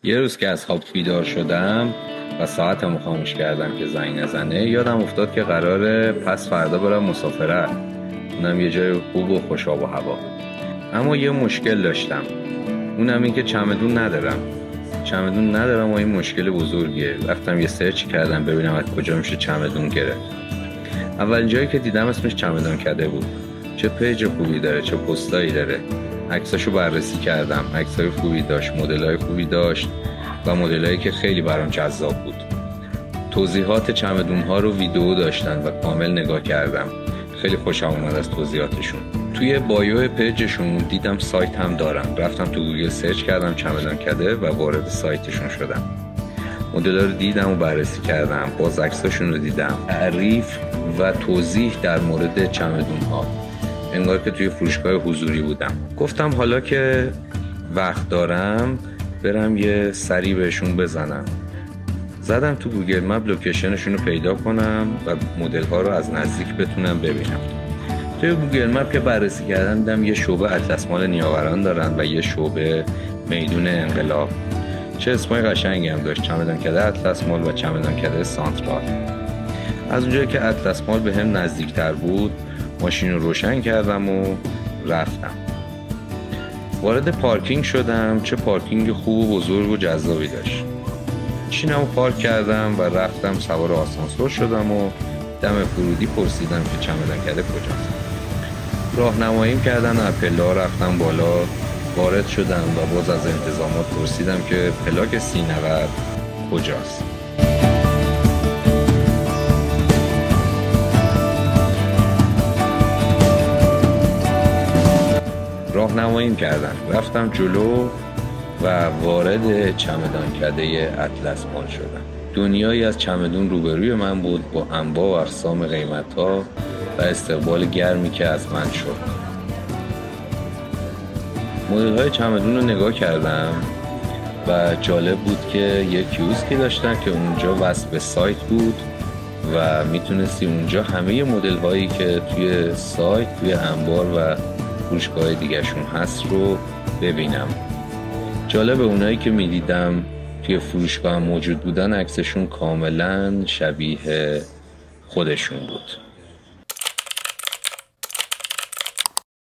یه روز که از خواب بیدار شدم و ساعتمو خاموش کردم که زنگ نزنه، یادم افتاد که قراره پس فردا برم مسافرت، اونم یه جای خوب و خوش آب و هوا. اما یه مشکل داشتم، اونم این که چمدون ندارم و این مشکل بزرگیه. رفتم یه سرچ کردم ببینم از کجا میشه چمدون گرفت. اولین جایی که دیدم اسمش چمدانکده بود. چه پیج خوبی داره، چه پستایی داره. عکساشو بررسی کردم، عکسای خوبی داشت، مدلای خوبی داشت و مدلایی که خیلی برام جذاب بود. توضیحات چمدون‌ها رو ویدیو داشتن و کامل نگاه کردم. خیلی خوشم اومد از توضیحاتشون. توی بایو پیجشون دیدم سایت هم دارن. رفتم تو گوگل سرچ کردم چمدانکده و وارد سایتشون شدم. مدل‌ها رو دیدم و بررسی کردم، باز عکساشون رو دیدم، تعریف و توضیح در مورد چمدون‌ها، انگار که توی فروشگاه حضوری بودم. گفتم حالا که وقت دارم برم یه سری بهشون بزنم. زدم تو گوگل مپ لوکیشنشون رو پیدا کنم و مدل ها رو از نزدیک بتونم ببینم. توی گوگل مپ که بررسی کردم دیدم یه شعبه اطلس مال نیاوران دارن و یه شعبه میدون انقلاب. چه اسمای قشنگی هم داشت، چمدانکده اطلس مال و چمدانکده سانترال. از اونجایی که اطلس مال به هم نزدیکتر بود ماشین رو روشن کردم و رفتم. وارد پارکینگ شدم. چه پارکینگ خوب و بزرگ و جذابی داشت. ماشینمو پارک کردم و رفتم سوار آسانسور شدم و دم ورودی پرسیدم که چمدانکده کجاست. راهنماییم کردن، از پله‌ها رفتم بالا، وارد شدم و باز از انتظامات پرسیدم که پلاک 3090 کجاست. راهنماییم کردن، رفتم جلو و وارد چمدانکده اطلس مال شدم. دنیایی از چمدون روبروی من بود با انواع و اقسام قیمت‌ها و استقبال گرمی که از من شد. مدل‌های چمدون رو نگاه کردم و جالب بود که یک کیوسکی داشتن که اونجا وصل به سایت بود و میتونستی اونجا همه مدل‌هایی که توی سایت، توی انبار و فروشگاه دیگه‌شون هست رو ببینم. جالب، اونایی که میدیدم توی فروشگاه موجود بودن عکسشون کاملا شبیه خودشون بود.